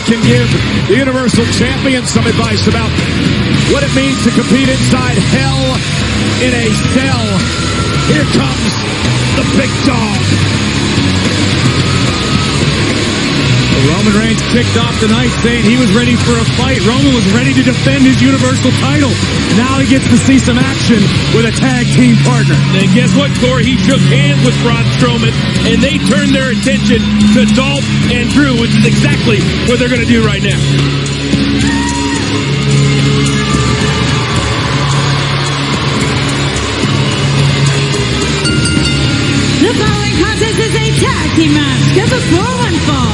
can give the Universal Champion some advice about what it means to compete inside Hell in a Cell. Here comes the big dog. Roman Reigns kicked off tonight saying he was ready for a fight. Roman was ready to defend his Universal title. Now he gets to see some action with a tag team partner. And guess what, Corey? He shook hands with Braun Strowman, and they turned their attention to Dolph and Drew, which is exactly what they're going to do right now. The following contest is a tag team match scheduled for one fall.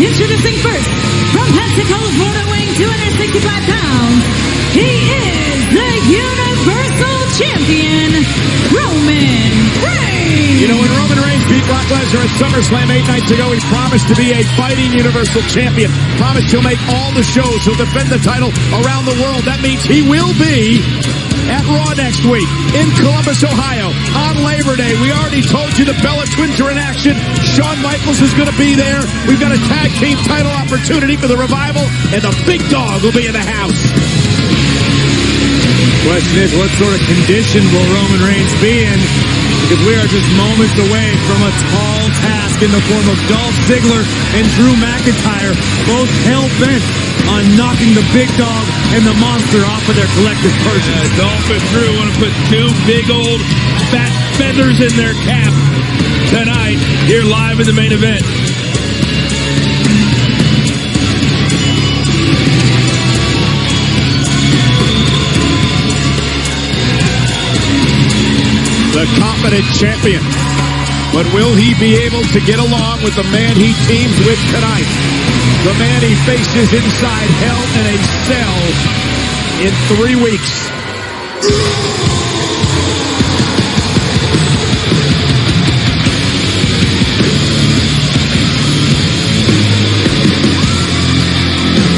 Introducing first, from Pensacola, Florida, weighing 265 pounds, he is the Universal Champion, Roman Reigns. You know, when Roman Reigns beat Brock Lesnar at SummerSlam 8 nights ago, he promised to be a fighting Universal Champion. Promised he'll make all the shows. He'll defend the title around the world. That means he will be at Raw next week in Columbus, Ohio, on Labor Day. We already told you the Bella Twins are in action. Shawn Michaels is going to be there. We've got a tag team title opportunity for the Revival, and the big dog will be in the house. Question is, what sort of condition will Roman Reigns be in? Because we are just moments away from a tall task in the form of Dolph Ziggler and Drew McIntyre, both hell-bent on knocking the big dog and the monster off of their collective purses. Dolph and Drew want to put two big old fat feathers in their cap tonight here live in the main event. The confident champion. But will he be able to get along with the man he teams with tonight? The man he faces inside Hell in a Cell in 3 weeks.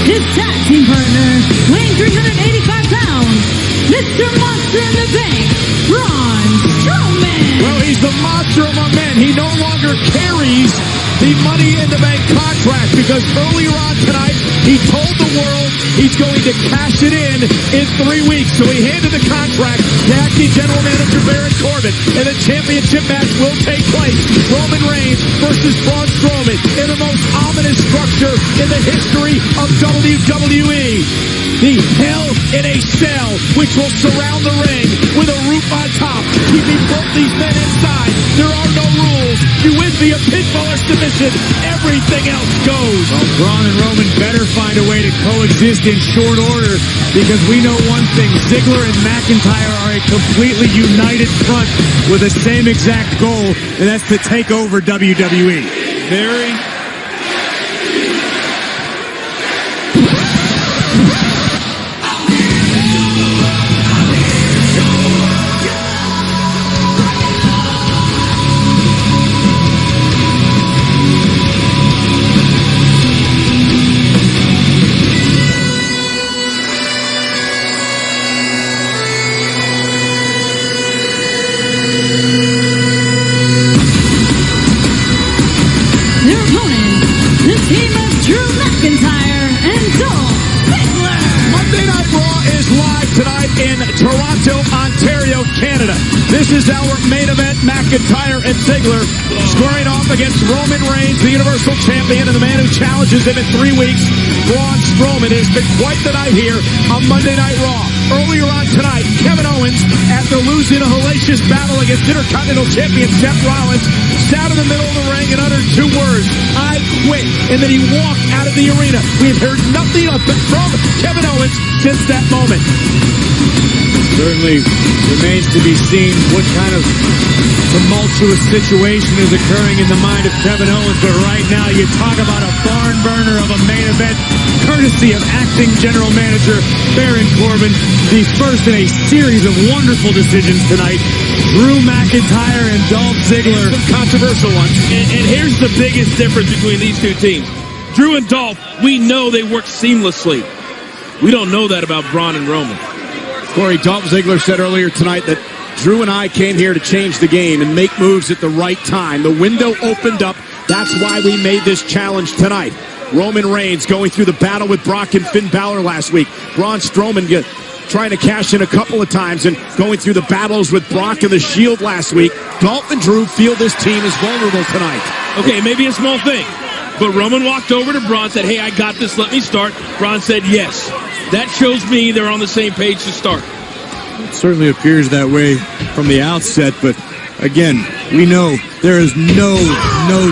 His tag team partner, weighing 385 pounds, Mr. Monster in the Bank, Braun Strowman. Well, he's the monster among men. He no longer carries the Money in the Bank contract because earlier on tonight, he told the world he's going to cash it in 3 weeks. So he handed the contract to acting general manager Baron Corbin, and the championship match will take place. Roman Reigns versus Braun Strowman in the most ominous structure in the history of WWE. The Hell in a Cell, which will surround the ring with a roof on top, keeping both these men inside. There are no rules. You win via pinfall or submission. Everything else goes. Well, Braun and Roman better find a way to coexist in short order, because we know one thing: Ziggler and McIntyre are a completely united front with the same exact goal, and that's to take over WWE. Very Their opponent, the team of Drew McIntyre and Dolph Ziggler. Monday Night Raw is live tonight in Toronto, Ontario, Canada. This is our main event. McIntyre and Ziggler squaring off against Roman Reigns, the Universal Champion, and the man who challenges him in 3 weeks, Braun Strowman. It has been quite the night here on Monday Night Raw. Earlier on tonight, Kevin Owens, after losing a hellacious battle against Intercontinental Champion Seth Rollins, sat in the middle of the ring and uttered 2 words: "I quit," and then he walked out of the arena. We've heard nothing from Kevin Owens since that moment. Certainly remains to be seen what kind of tumultuous situation is occurring in the mind of Kevin Owens, but right now you talk about a barn burner of a main event, courtesy of acting general manager Baron Corbin. The first in a series of wonderful decisions tonight: Drew McIntyre and Dolph Ziggler. Some controversial ones. And here's the biggest difference between these two teams. Drew and Dolph, we know they work seamlessly. We don't know that about Braun and Roman. Corey, Dolph Ziggler said earlier tonight that Drew and I came here to change the game and make moves at the right time. The window opened up. That's why we made this challenge tonight. Roman Reigns going through the battle with Brock and Finn Balor last week. Braun Strowman trying to cash in a couple of times and going through the battles with Brock and the Shield last week. Dolph and Drew feel this team is vulnerable tonight. Okay, maybe a small thing, but Roman walked over to Braun and said, hey, I got this, let me start. Braun said yes. That shows me they're on the same page to start. It certainly appears that way from the outset, but again, we know there is no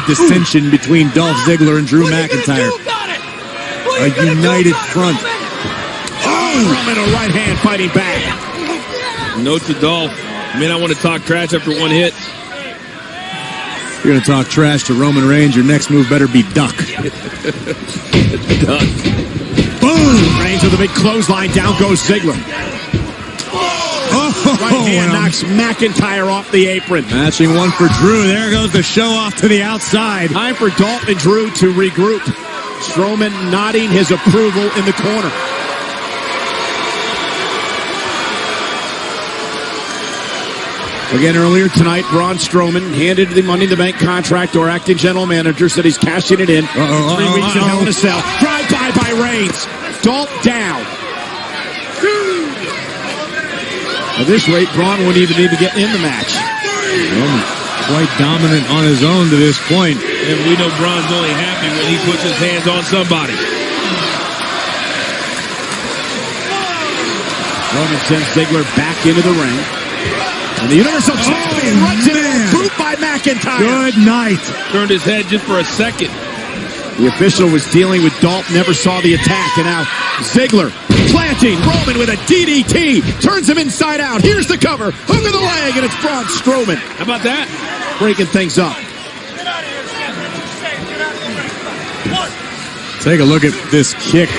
dissension between Dolph Ziggler and Drew McIntyre. A united front. Roman a right hand fighting back. Note to Dolph. You may not want to talk trash after one hit. You're going to talk trash to Roman Reigns, your next move better be duck. Duck. Boom! Reigns with a big clothesline. Down goes Ziggler. Right hand knocks McIntyre off the apron. Matching one for Drew. There goes the show off to the outside. Time for Dolph and Drew to regroup. Strowman nodding his approval in the corner. Again, earlier tonight, Braun Strowman handed the Money in the Bank contract to our acting general manager, said he's cashing it in. 3 weeks in Hell in a Cell. Drive-by by Reigns. Dolph down. At this rate, Braun wouldn't even need to get in the match. Roman quite dominant on his own to this point. And we know Braun's only happy when he puts his hands on somebody. Roman sends Ziggler back into the ring. And the Universal Champion runs in and boot by McIntyre. Good night. Turned his head just for a second. The official was dealing with Dolph, never saw the attack, and now Ziggler planting Roman with a DDT. Turns him inside out. Here's the cover. Hook of the leg, and it's Braun Strowman. How about that? Breaking things up. Take a look at this kick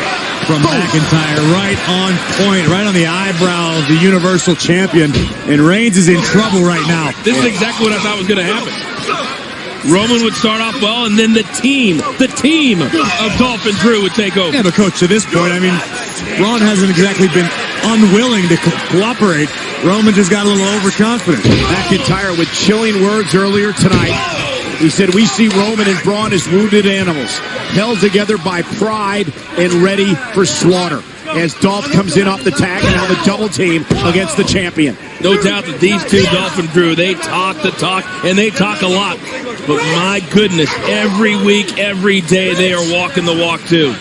from McIntyre, right on point, right on the eyebrow of the Universal Champion. And Reigns is in trouble right now. This is exactly what I thought was going to happen. Roman would start off well, and then the team of Dolph and Drew would take over. Yeah, but Coach, to this point, I mean, Braun hasn't exactly been unwilling to cooperate. Roman just got a little overconfident. McIntyre with chilling words earlier tonight. He said, we see Roman and Braun as wounded animals, held together by pride and ready for slaughter. As Dolph comes in off the tag and now the double team against the champion. No doubt that these two, Dolph and Drew, they talk the talk, and they talk a lot. But my goodness, every week, every day, they are walking the walk too.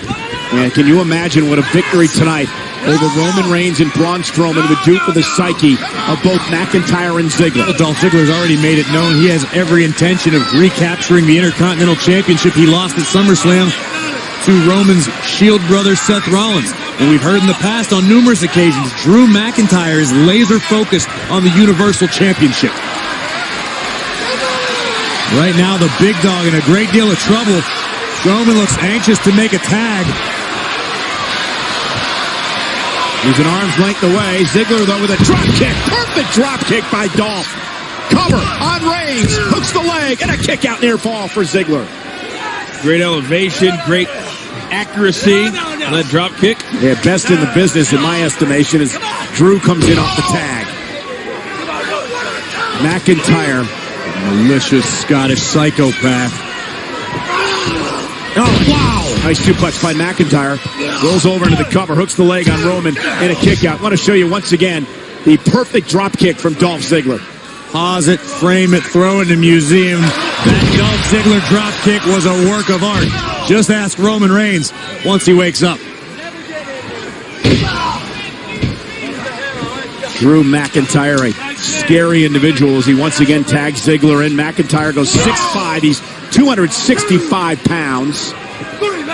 And can you imagine what a victory tonight over Roman Reigns and Braun Strowman would do for the psyche of both McIntyre and Ziggler? Well, Dolph Ziggler's already made it known he has every intention of recapturing the Intercontinental Championship he lost at SummerSlam to Roman's Shield brother Seth Rollins. And we've heard in the past on numerous occasions, Drew McIntyre is laser focused on the Universal Championship. Right now, the big dog in a great deal of trouble. Strowman looks anxious to make a tag. He's an arm's length away. Ziggler, though, with a drop kick. Perfect drop kick by Dolph. Cover on Reigns. Hooks the leg. And a kick out near fall for Ziggler. Great elevation, great accuracy on that drop kick. Yeah, best in the business, in my estimation, as Drew comes in off the tag. McIntyre, Malicious Scottish psychopath. oh, wow. Nice suplex by McIntyre. Rolls over into the cover, hooks the leg on Roman, and a kick out. I want to show you once again the perfect drop kick from Dolph Ziggler. Pause it, frame it, throw it in a museum. That Dolph Ziggler drop kick was a work of art. Just ask Roman Reigns once he wakes up. Drew McIntyre, a scary individual as he once again tags Ziggler in. McIntyre goes 6'5". He's 265 pounds.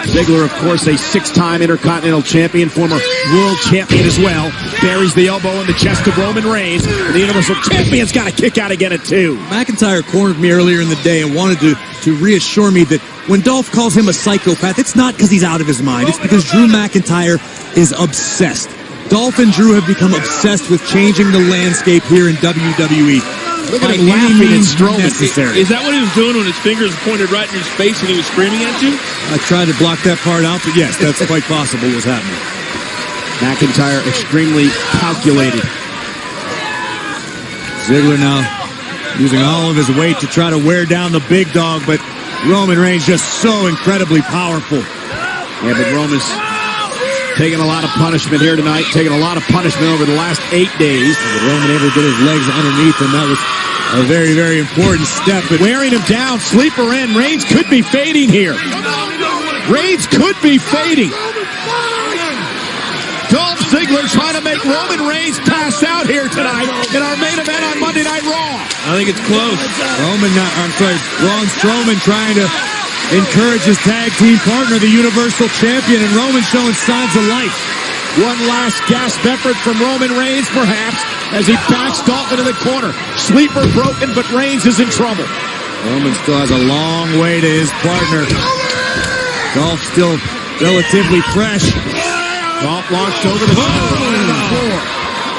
Ziggler, of course, a 6-time Intercontinental Champion, former World Champion as well. Buries the elbow in the chest of Roman Reigns. And the Universal Champion's got a kick out again at 2. McIntyre cornered me earlier in the day and wanted to reassure me that when Dolph calls him a psychopath, it's not because he's out of his mind. It's because Drew McIntyre is obsessed. Dolph and Drew have become obsessed with changing the landscape here in WWE. Look at him laughing at Strowman. Is that what he was doing when his fingers pointed right in his face and he was screaming at you? I tried to block that part out, but yes, that's quite possible was happening. McIntyre extremely calculated. Ziggler now using all of his weight to try to wear down the big dog, but Roman Reigns just so incredibly powerful. Yeah, but Roman's taking a lot of punishment here tonight, taking a lot of punishment over the last 8 days. But Roman able to get his legs underneath him. That was a very, very important step. But wearing him down, sleeper in. Reigns could be fading here. Reigns could be fading. Dolph Ziggler trying to make Roman Reigns pass out here tonight in our main event on Monday Night Raw. I think it's close. Braun Strowman trying to encourage his tag team partner, the Universal Champion, and Roman showing signs of life. One last gasp effort from Roman Reigns, perhaps, as he backs Dolph into the corner. Sleeper broken, but Reigns is in trouble. Roman still has a long way to his partner. Dolph still relatively fresh. Dolph launched over the floor.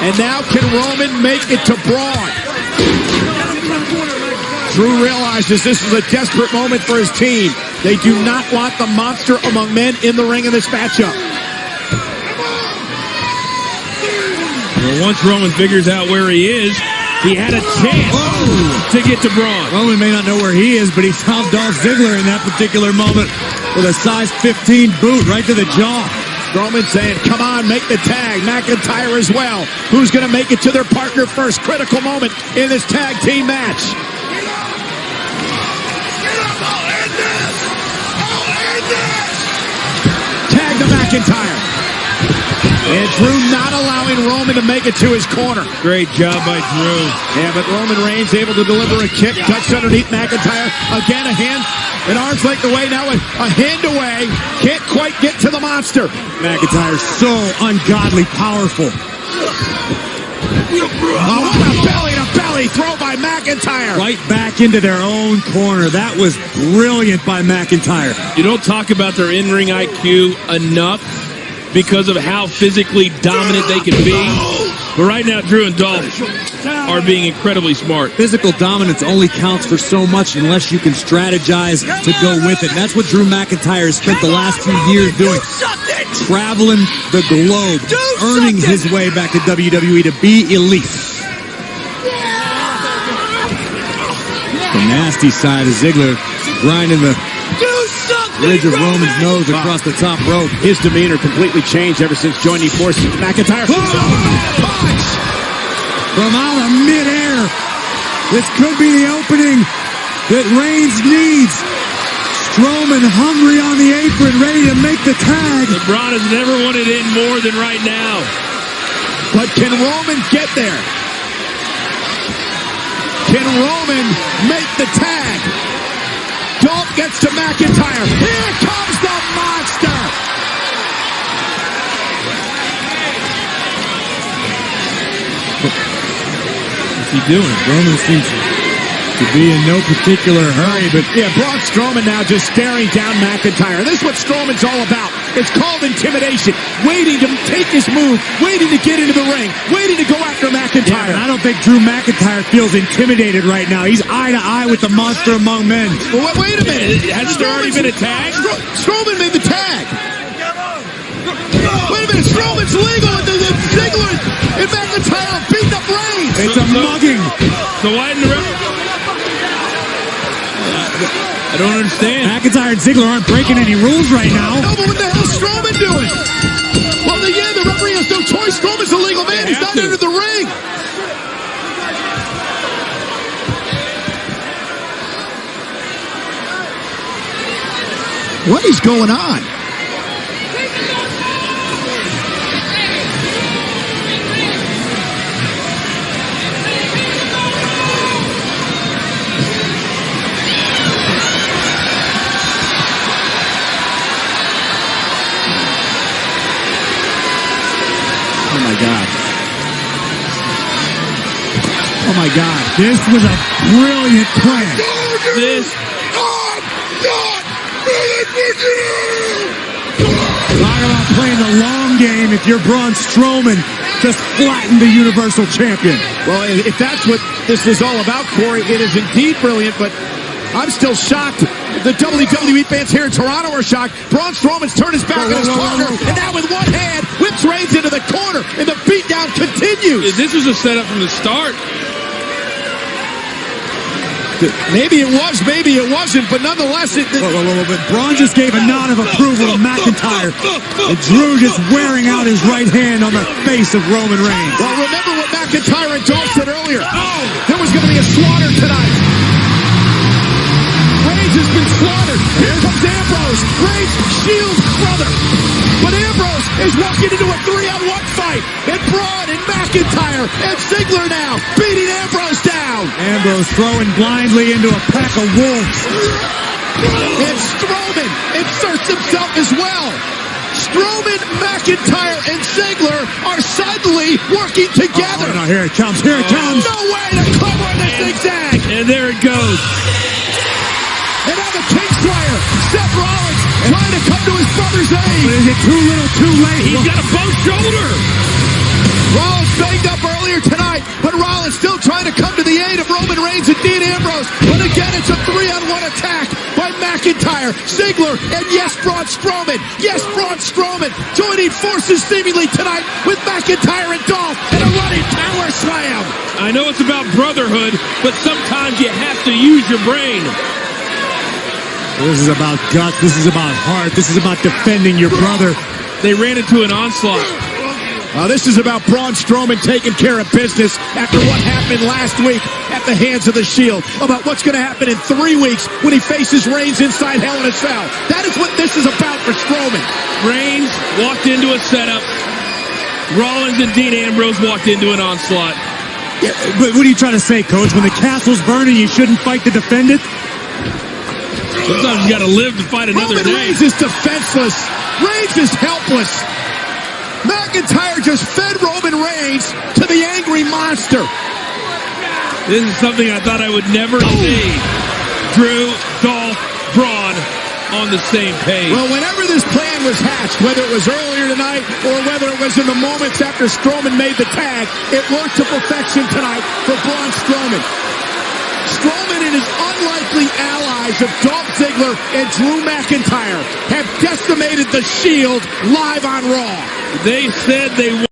And now can Roman make it to Braun? Drew realizes this is a desperate moment for his team. They do not want the monster among men in the ring in this matchup. Well, once Roman figures out where he is, he had a chance to get to Braun. Roman may not know where he is, but he found Dolph Ziggler in that particular moment with a size 15 boot right to the jaw. Strowman saying, come on, make the tag. McIntyre as well. Who's going to make it to their partner first? Critical moment in this tag team match. Tag to McIntyre. And Drew not allowing Roman to make it to his corner. Great job by Drew. Yeah, but Roman Reigns able to deliver a kick, touched underneath McIntyre. Again, a hand, an arm's length away, now a hand away. Can't quite get to the monster. McIntyre's so ungodly powerful. Oh, what a belly-to-belly throw by McIntyre. Right back into their own corner. That was brilliant by McIntyre. You don't talk about their in-ring IQ enough because of how physically dominant they can be. But right now, Drew and Dolph are being incredibly smart. Physical dominance only counts for so much unless you can strategize to go with it. And that's what Drew McIntyre has spent the last few years doing. Traveling the globe, earning his way back to WWE to be elite. The nasty side of Ziggler grinding the ridge of Roman's nose across the top rope. His demeanor completely changed ever since joining forces with McIntyre. Punch! From out of midair. This could be the opening that Reigns needs. Strowman hungry on the apron, ready to make the tag. LeBron has never wanted in more than right now. But can Roman get there? Can Roman make the tag? Dolph gets to McIntyre. Here comes the monster. What's he doing? Roman seems to be in no particular hurry, but yeah, Braun Strowman now just staring down McIntyre. This is what Strowman's all about. It's called intimidation. Waiting to take his move, waiting to get into the ring, waiting to go after McIntyre. Yeah, I don't think Drew McIntyre feels intimidated right now. He's eye to eye with the monster among men. Well, wait a minute. Hasn't there already been a tag? Strowman made the tag. Wait a minute. Strowman's legal, and Ziggler and McIntyre are beating up Reigns. It's a mugging. So why didn't the ref? I don't understand. McIntyre and Ziggler aren't breaking any rules right now. No, but what the hell's Strowman doing? Well, the referee has no choice. Strowman's a legal man. He's not entered the ring. What is going on? Oh my God, this was a brilliant plan. Talk about playing the long game if you're Braun Strowman. Just flatten the Universal Champion. Well, if that's what this is all about, Corey, it is indeed brilliant, but I'm still shocked. The WWE fans here in Toronto are shocked. Braun Strowman's turned his back on his partner, and now with one hand, whips Reigns into the corner, and the beatdown continues. This was a setup from the start. Maybe it was, maybe it wasn't, but nonetheless, Braun just gave a nod of approval to McIntyre. And Drew just wearing out his right hand on the face of Roman Reigns. Well, remember what McIntyre and Dolph said earlier. There was going to be a slaughter tonight. Reigns has been slaughtered. Here comes Ambrose. Reigns shields brother. But Ambrose is walking into a 3-on-1 fight. And Braun and McIntyre and Ziggler now beating Ambrose down. Ambrose throwing blindly into a pack of wolves. And Strowman inserts himself as well. Strowman, McIntyre, and Ziggler are suddenly working together. Oh, no, here it comes, here it comes. No way to cover the zigzag. And there it goes. And now the Kingslayer, Seth Rollins, trying to come to his brother's aid. But is it too little, too late? He's got a both shoulder. Rollins banged up earlier tonight, but Rollins still trying to come to the aid of Roman Reigns and Dean Ambrose. But again, it's a 3-on-1 attack by McIntyre, Ziggler, and yes, Braun Strowman. Yes, Braun Strowman joining forces seemingly tonight with McIntyre and Dolph in a running power slam. I know it's about brotherhood, but sometimes you have to use your brain. This is about guts. This is about heart. This is about defending your brother. They ran into an onslaught. This is about Braun Strowman taking care of business after what happened last week at the hands of the Shield. About what's going to happen in 3 weeks when he faces Reigns inside Hell in a Cell. That is what this is about for Strowman. Reigns walked into a setup. Rollins and Dean Ambrose walked into an onslaught. Yeah, but what are you trying to say, Coach? When the castle's burning, you shouldn't fight to defend it? Sometimes you got to live to fight another Roman day. Reigns is defenseless. Reigns is helpless. McIntyre just fed Roman Reigns to the angry monster. This is something I thought I would never see. Drew, Dolph, Braun on the same page. Well, whenever this plan was hatched, whether it was earlier tonight or whether it was in the moments after Strowman made the tag, it worked to perfection tonight for Braun Strowman. Strowman and his unlikely allies of Dolph Ziggler and Drew McIntyre have decimated the Shield live on Raw. They said they